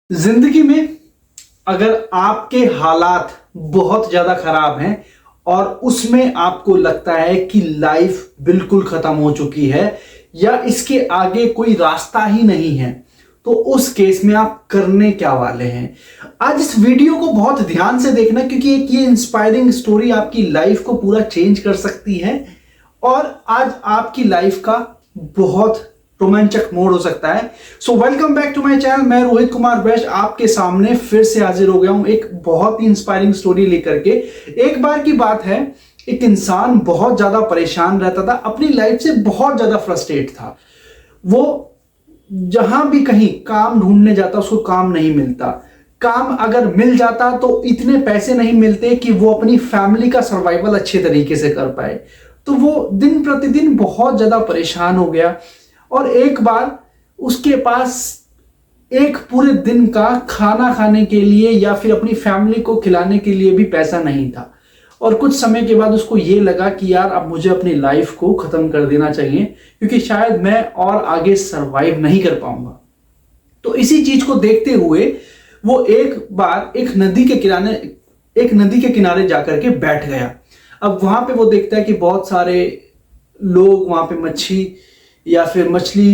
जिंदगी में अगर आपके हालात बहुत ज्यादा खराब हैं और उसमें आपको लगता है कि लाइफ बिल्कुल खत्म हो चुकी है या इसके आगे कोई रास्ता ही नहीं है, तो उस केस में आप करने क्या वाले हैं। आज इस वीडियो को बहुत ध्यान से देखना, क्योंकि एक ये इंस्पायरिंग स्टोरी आपकी लाइफ को पूरा चेंज कर सकती है और आज आपकी लाइफ का बहुत रोमांचक मोड हो सकता है। So welcome back to my channel. मैं रोहित कुमार वैश्य आपके सामने फिर से हाजिर हो गया हूं एक बहुत ही इंस्पायरिंग स्टोरी लेकर के। एक बार की बात है, एक इंसान बहुत ज्यादा परेशान रहता था, अपनी लाइफ से बहुत ज्यादा फ्रस्ट्रेट था। वो जहां भी कहीं काम ढूंढने जाता उसको काम नहीं मिलता, काम अगर मिल जाता तो इतने पैसे नहीं मिलते कि वो अपनी फैमिली का सर्वाइवल अच्छे तरीके से कर पाए। तो वो दिन प्रतिदिन बहुत ज्यादा परेशान हो गया और एक बार उसके पास एक पूरे दिन का खाना खाने के लिए या फिर अपनी फैमिली को खिलाने के लिए भी पैसा नहीं था। और कुछ समय के बाद उसको ये लगा कि यार अब मुझे अपनी लाइफ को खत्म कर देना चाहिए, क्योंकि शायद मैं और आगे सरवाइव नहीं कर पाऊंगा। तो इसी चीज को देखते हुए वो एक बार एक नदी के किनारे जाकर के बैठ गया। अब वहां पे वो देखता है कि बहुत सारे लोग वहां पे मच्छी या फिर मछली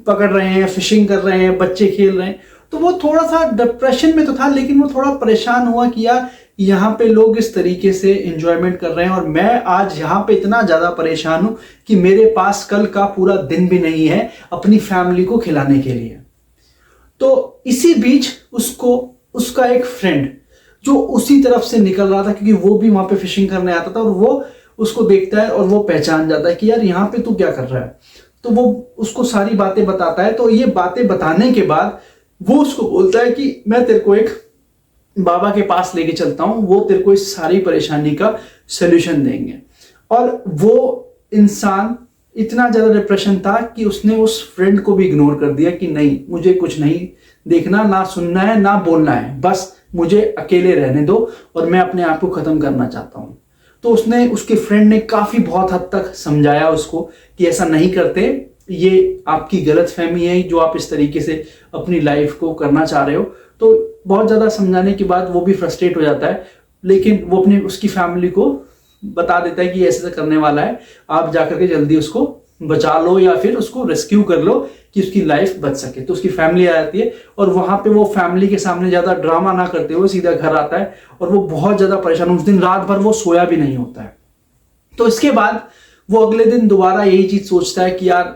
पकड़ रहे हैं, फिशिंग कर रहे हैं, बच्चे खेल रहे हैं। तो वो थोड़ा सा डिप्रेशन में तो था, लेकिन वो थोड़ा परेशान हुआ कि यार यहाँ पे लोग इस तरीके से एंजॉयमेंट कर रहे हैं और मैं आज यहाँ पे इतना ज्यादा परेशान हूं कि मेरे पास कल का पूरा दिन भी नहीं है अपनी फैमिली को खिलाने के लिए। तो इसी बीच उसका एक फ्रेंड जो उसी तरफ से निकल रहा था, क्योंकि वो भी वहां पे फिशिंग करने आता था, और वो उसको देखता है और वो पहचान जाता है कि यार यहाँ पे तू क्या कर रहा है। तो वो उसको सारी बातें बताता है। तो ये बातें बताने के बाद वो उसको बोलता है कि मैं तेरे को एक बाबा के पास लेके चलता हूं, वो तेरे को इस सारी परेशानी का सोल्यूशन देंगे। और वो इंसान इतना ज्यादा डिप्रेशन था कि उसने उस फ्रेंड को भी इग्नोर कर दिया कि नहीं, मुझे कुछ नहीं देखना, ना सुनना है, ना बोलना है, बस मुझे अकेले रहने दो और मैं अपने आप को खत्म करना चाहता हूं। तो उसके फ्रेंड ने काफी बहुत हद तक समझाया उसको कि ऐसा नहीं करते, ये आपकी गलतफहमी है जो आप इस तरीके से अपनी लाइफ को करना चाह रहे हो। तो बहुत ज्यादा समझाने के बाद वो भी फ्रस्ट्रेट हो जाता है, लेकिन वो उसकी फैमिली को बता देता है कि ऐसे करने वाला है, आप जाकर के जल्दी उसको बचा लो या फिर उसको रेस्क्यू कर लो कि उसकी लाइफ बच सके। तो उसकी फैमिली आ जाती है और वहां पे वो फैमिली के सामने ज्यादा ड्रामा ना करते हुए सीधा घर आता है और वो बहुत ज्यादा परेशान, उस दिन रात भर वो सोया भी नहीं होता है। तो इसके बाद वो अगले दिन दोबारा यही चीज सोचता है कि यार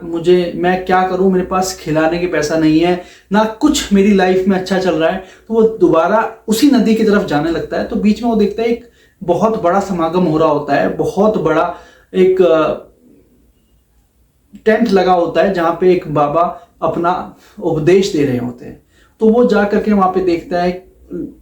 मैं क्या करूं, मेरे पास खिलाने के पैसा नहीं है, ना कुछ मेरी लाइफ में अच्छा चल रहा है। तो वो दोबारा उसी नदी की तरफ जाने लगता है। तो बीच में वो देखता है एक बहुत बड़ा समागम हो रहा होता है, बहुत बड़ा एक टेंट लगा होता है जहां पे एक बाबा अपना उपदेश दे रहे होते हैं। तो वो जा करके वहां पे देखता है,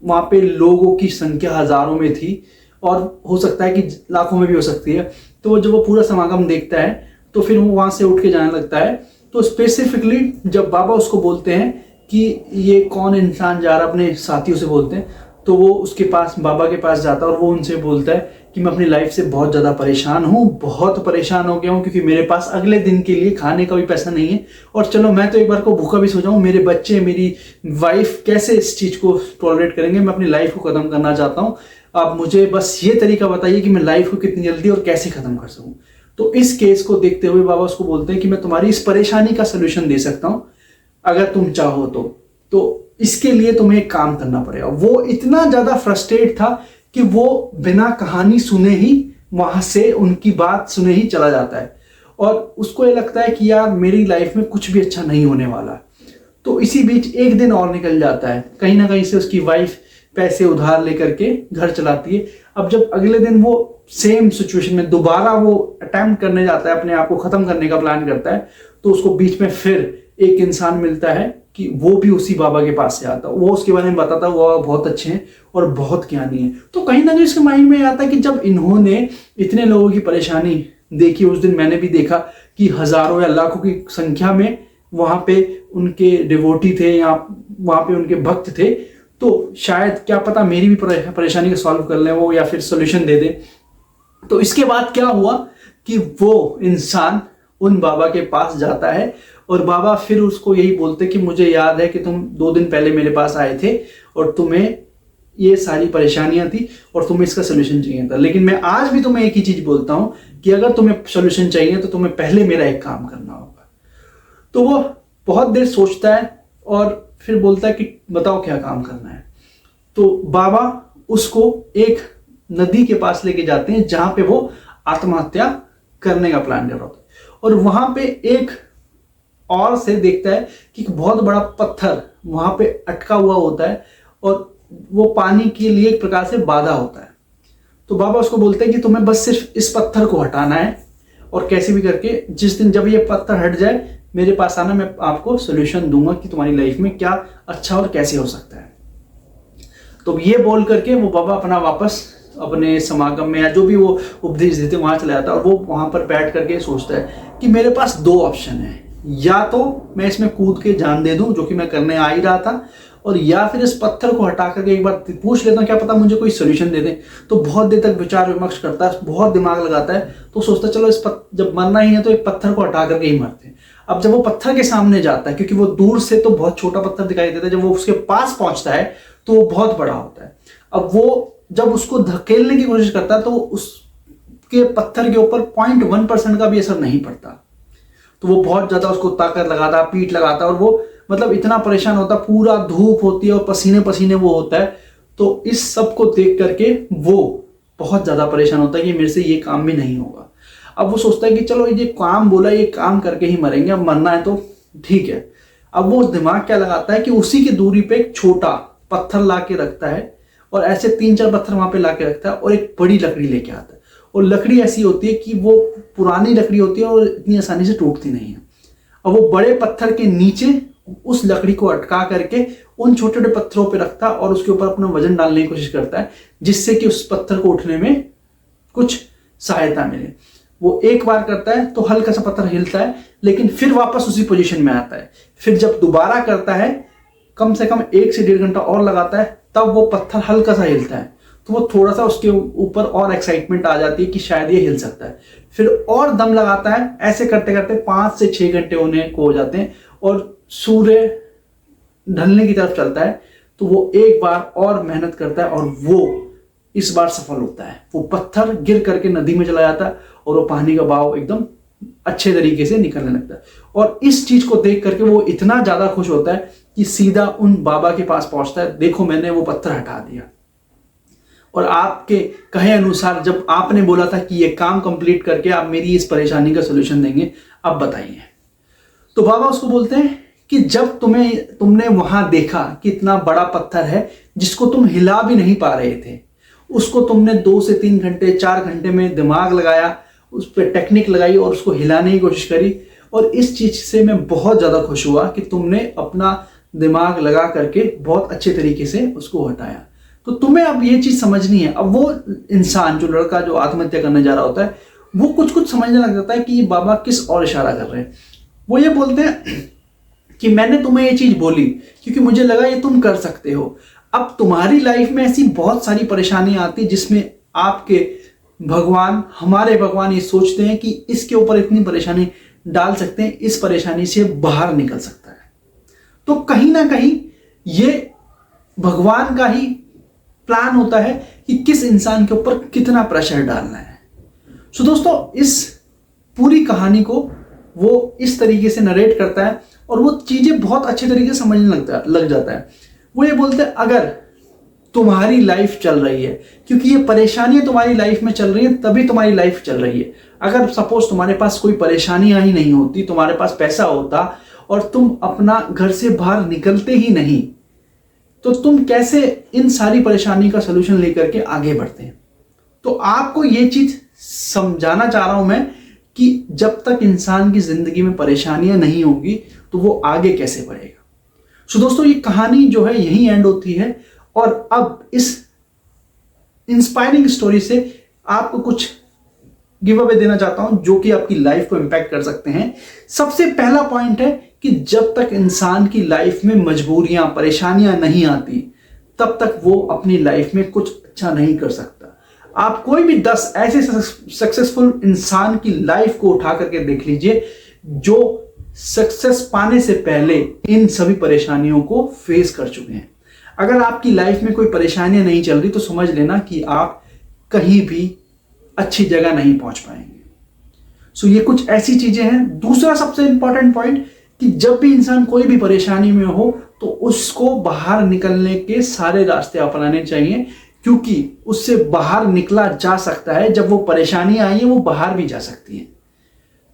वहां पे लोगों की संख्या हजारों में थी और हो सकता है कि लाखों में भी हो सकती है। तो जब वो पूरा समागम देखता है तो फिर वो वहां से उठ के जाने लगता है। तो स्पेसिफिकली जब बाबा उसको बोलते हैं कि ये कौन इंसान जा रहा, अपने साथियों से बोलते हैं, तो वो उसके पास, बाबा के पास जाता है और वो उनसे बोलता है कि मैं अपनी लाइफ से बहुत ज्यादा परेशान हूं, बहुत परेशान हो गया हूं, क्योंकि मेरे पास अगले दिन के लिए खाने का भी पैसा नहीं है। और चलो मैं तो एक बार को भूखा भी सो जाऊं, मेरे बच्चे, मेरी वाइफ कैसे इस चीज को टॉलरेट करेंगे। मैं अपनी लाइफ को खत्म करना चाहता हूं, आप मुझे बस ये तरीका बताइए कि मैं लाइफ को कितनी जल्दी और कैसे खत्म कर सकूं। तो इस केस को देखते हुए बाबा उसको बोलते हैं कि मैं तुम्हारी इस परेशानी का सोल्यूशन दे सकता हूं अगर तुम चाहो तो इसके लिए तुम्हें एक काम करना पड़ेगा। वो इतना ज्यादा फ्रस्ट्रेट था कि वो बिना कहानी सुने ही, वहां से उनकी बात सुने ही चला जाता है और उसको ये लगता है कि यार मेरी लाइफ में कुछ भी अच्छा नहीं होने वाला। तो इसी बीच एक दिन और निकल जाता है, कहीं ना कहीं से उसकी वाइफ पैसे उधार लेकर के घर चलाती है। अब जब अगले दिन वो सेम सिचुएशन में दोबारा वो अटेम्प्ट करने जाता है, अपने आप को खत्म करने का प्लान करता है, तो उसको बीच में फिर एक इंसान मिलता है कि वो भी उसी बाबा के पास से आता है। वो उसके बारे में बताता है, वो बहुत अच्छे हैं और बहुत ज्ञानी है। तो कहीं ना कहीं उसके माइंड में आता है कि जब इन्होंने इतने लोगों की परेशानी देखी, उस दिन मैंने भी देखा कि हजारों या लाखों की संख्या में वहां पे उनके डिवोटी थे या वहां पे उनके भक्त थे, तो शायद क्या पता मेरी भी परेशानी को सॉल्व कर ले वो या फिर सोल्यूशन दे दे। तो इसके बाद क्या हुआ कि वो इंसान उन बाबा के पास जाता है और बाबा फिर उसको यही बोलते कि मुझे याद है कि तुम 2 दिन पहले मेरे पास आए थे और तुम्हें ये सारी परेशानियां थी और तुम्हें इसका सोल्यूशन चाहिए था, लेकिन मैं आज भी तुम्हें एक ही चीज बोलता हूं कि अगर तुम्हें सोल्यूशन चाहिए तो तुम्हें पहले मेरा एक काम करना होगा। तो वो बहुत देर सोचता है और फिर बोलता है कि बताओ क्या काम करना है। तो बाबा उसको एक नदी के पास लेके जाते हैं जहां पे वो आत्महत्या करने का प्लान कर रहा होता है और वहां पे एक और से देखता है कि बहुत बड़ा पत्थर वहां पे अटका हुआ होता है और वो पानी के लिए एक प्रकार से बाधा होता है। तो बाबा उसको बोलते हैं कि तुम्हें बस सिर्फ इस पत्थर को हटाना है और कैसे भी करके जिस दिन जब ये पत्थर हट जाए मेरे पास आना, मैं आपको सोल्यूशन दूंगा कि तुम्हारी लाइफ में क्या अच्छा और कैसे हो सकता है। तो ये बोल करके वो बाबा अपना वापस अपने समागम में या जो भी वो उपदेश देते वहां चला जाता है और वो वहां पर बैठ करके सोचता है कि मेरे पास 2 ऑप्शन है, या तो मैं इसमें कूद के जान दे दूं जो कि मैं करने आ ही रहा था, और या फिर इस पत्थर को हटा करके एक बार पूछ लेता हूं क्या पता मुझे कोई सोल्यूशन दे दे। तो बहुत देर तक विचार विमर्श करता है, बहुत दिमाग लगाता है, तो सोचता है चलो जब मरना ही है तो एक पत्थर को हटा करके ही मरते हैं। अब जब वो पत्थर के सामने जाता है, क्योंकि वो दूर से तो बहुत छोटा पत्थर दिखाई देता है, जब वो उसके पास पहुंचता है तो वो बहुत बड़ा होता है। अब वो जब उसको धकेलने की कोशिश करता है तो उसके पत्थर के ऊपर 0.1% का भी असर नहीं पड़ता। तो वो बहुत ज्यादा उसको ताकत लगाता, पीठ लगाता और वो मतलब इतना परेशान होता, पूरा धूप होती है और पसीने पसीने वो होता है। तो इस सब को देख करके वो बहुत ज्यादा परेशान होता है कि मेरे से ये काम भी नहीं होगा। अब वो सोचता है कि चलो ये काम बोला, ये काम करके ही मरेंगे, अब मरना है तो ठीक है। अब वो दिमाग क्या लगाता है कि उसी की दूरी पे एक छोटा पत्थर ला के रखता है और ऐसे 3-4 पत्थर वहां पे ला के रखता है और एक बड़ी लकड़ी लेके आता है। और लकड़ी ऐसी होती है कि वो पुरानी लकड़ी होती है और इतनी आसानी से टूटती नहीं है। अब वो बड़े पत्थर के नीचे उस लकड़ी को अटका करके उन छोटे छोटे पत्थरों पे रखता है और उसके ऊपर अपना वजन डालने की कोशिश करता है जिससे कि उस पत्थर को उठने में कुछ सहायता मिले। वो एक बार करता है तो हल्का सा पत्थर हिलता है, लेकिन फिर वापस उसी पोजीशन में आता है। फिर जब दोबारा करता है, कम से कम 1 से 1.5 घंटा और लगाता है, तब वो पत्थर हल्का सा हिलता है। तो वो थोड़ा सा उसके ऊपर और एक्साइटमेंट आ जाती है कि शायद ये हिल सकता है। फिर और दम लगाता है, ऐसे करते करते 5 से 6 घंटे होने को हो जाते हैं और सूर्य ढलने की तरफ चलता है। तो वो एक बार और मेहनत करता है और वो इस बार सफल होता है। वो पत्थर गिर करके नदी में चला जाता है और वो पानी का बहाव एकदम अच्छे तरीके से निकलने लगता है। और इस चीज को देख करके वो इतना ज्यादा खुश होता है कि सीधा उन बाबा के पास पहुंचता है, देखो मैंने वो पत्थर हटा दिया और आपके कहे अनुसार जब आपने बोला था कि ये काम कंप्लीट करके आप मेरी इस परेशानी का सोल्यूशन देंगे, अब बताइए। तो बाबा उसको बोलते हैं कि जब तुमने वहां देखा कि इतना बड़ा पत्थर है जिसको तुम हिला भी नहीं पा रहे थे, उसको तुमने 2 से 3 घंटे 4 घंटे में दिमाग लगाया, उस पर टेक्निक लगाई और उसको हिलाने की कोशिश करी, और इस चीज से मैं बहुत ज्यादा खुश हुआ कि तुमने अपना दिमाग लगा करके बहुत अच्छे तरीके से उसको हटाया। तो तुम्हें अब ये चीज समझनी है। अब वो इंसान जो लड़का जो आत्महत्या करने जा रहा होता है वो कुछ कुछ समझने लग जाता है कि ये बाबा किस और इशारा कर रहे हैं। वो ये बोलते हैं कि मैंने तुम्हें ये चीज बोली क्योंकि मुझे लगा ये तुम कर सकते हो। अब तुम्हारी लाइफ में ऐसी बहुत सारी परेशानियां आती जिसमें आपके भगवान, हमारे भगवान ये सोचते हैं कि इसके ऊपर इतनी परेशानी डाल सकते हैं, इस परेशानी से बाहर निकल सकता है। तो कहीं ना कहीं ये भगवान का ही प्लान होता है कि किस इंसान के ऊपर कितना प्रेशर डालना है। सो दोस्तों, इस पूरी कहानी को वो इस तरीके से नरेट करता है और वो चीजें बहुत अच्छे तरीके से समझने लग जाता है। वो ये बोलते हैं अगर तुम्हारी लाइफ चल रही है, क्योंकि ये परेशानियां तुम्हारी लाइफ में चल रही है तभी तुम्हारी लाइफ चल रही है। अगर सपोज तुम्हारे पास कोई परेशानियां ही नहीं होती, तुम्हारे पास पैसा होता और तुम अपना घर से बाहर निकलते ही नहीं, तो तुम कैसे इन सारी परेशानी का सलूशन लेकर के आगे बढ़ते हैं। तो आपको ये चीज समझाना चाह रहा हूं मैं कि जब तक इंसान की जिंदगी में परेशानियां नहीं होंगी तो वो आगे कैसे बढ़ेगा। सो दोस्तों, ये कहानी जो है यही एंड होती है और अब इस इंस्पायरिंग स्टोरी से आपको कुछ गिव अवे देना चाहता हूं जो कि आपकी लाइफ को इंपैक्ट कर सकते हैं। सबसे पहला पॉइंट है कि जब तक इंसान की लाइफ में मजबूरियां, परेशानियां नहीं आती तब तक वो अपनी लाइफ में कुछ अच्छा नहीं कर सकता। आप कोई भी 10 ऐसे सक्सेसफुल इंसान की लाइफ को उठा करके देख लीजिए जो सक्सेस पाने से पहले इन सभी परेशानियों को फेस कर चुके हैं। अगर आपकी लाइफ में कोई परेशानियां नहीं चल रही तो समझ लेना कि आप कहीं भी अच्छी जगह नहीं पहुंच पाएंगे। सो ये कुछ ऐसी चीजें हैं। दूसरा सबसे इंपॉर्टेंट पॉइंट कि जब भी इंसान कोई भी परेशानी में हो तो उसको बाहर निकलने के सारे रास्ते अपनाने चाहिए, क्योंकि उससे बाहर निकला जा सकता है। जब वो परेशानी आई है वो बाहर भी जा सकती है।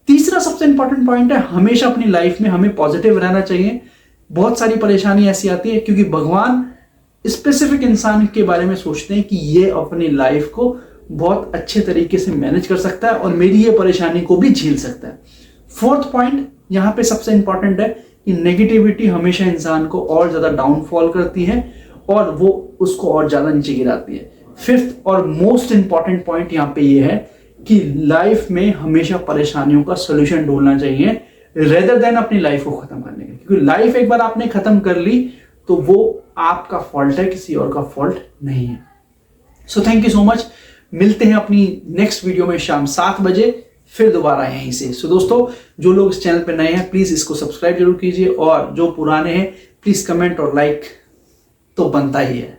तीसरा सबसे इंपॉर्टेंट पॉइंट है, हमेशा अपनी लाइफ में हमें पॉजिटिव रहना चाहिए। बहुत सारी परेशानी ऐसी आती है क्योंकि भगवान स्पेसिफिक इंसान के बारे में सोचते हैं कि ये अपनी लाइफ को बहुत अच्छे तरीके से मैनेज कर सकता है और मेरी ये परेशानी को भी झेल सकता है। फोर्थ पॉइंट यहां पे सबसे इंपॉर्टेंट है कि नेगेटिविटी हमेशा इंसान को और ज्यादा डाउनफॉल करती है और वो उसको और ज्यादा नीचे गिराती है। फिफ्थ और मोस्ट इंपॉर्टेंट पॉइंट यहां पे ये है कि लाइफ में हमेशा परेशानियों का सोल्यूशन ढूंढना चाहिए रेदर देन अपनी लाइफ को खत्म करने के, क्योंकि लाइफ एक बार आपने खत्म कर ली तो वो आपका फॉल्ट है, किसी और का फॉल्ट नहीं है। So thank you so much. मिलते हैं अपनी नेक्स्ट वीडियो में शाम 7 बजे फिर दोबारा यहीं से। सो दोस्तों, जो लोग इस चैनल पे नए हैं प्लीज इसको सब्सक्राइब जरूर कीजिए और जो पुराने हैं प्लीज कमेंट और लाइक तो बनता ही है।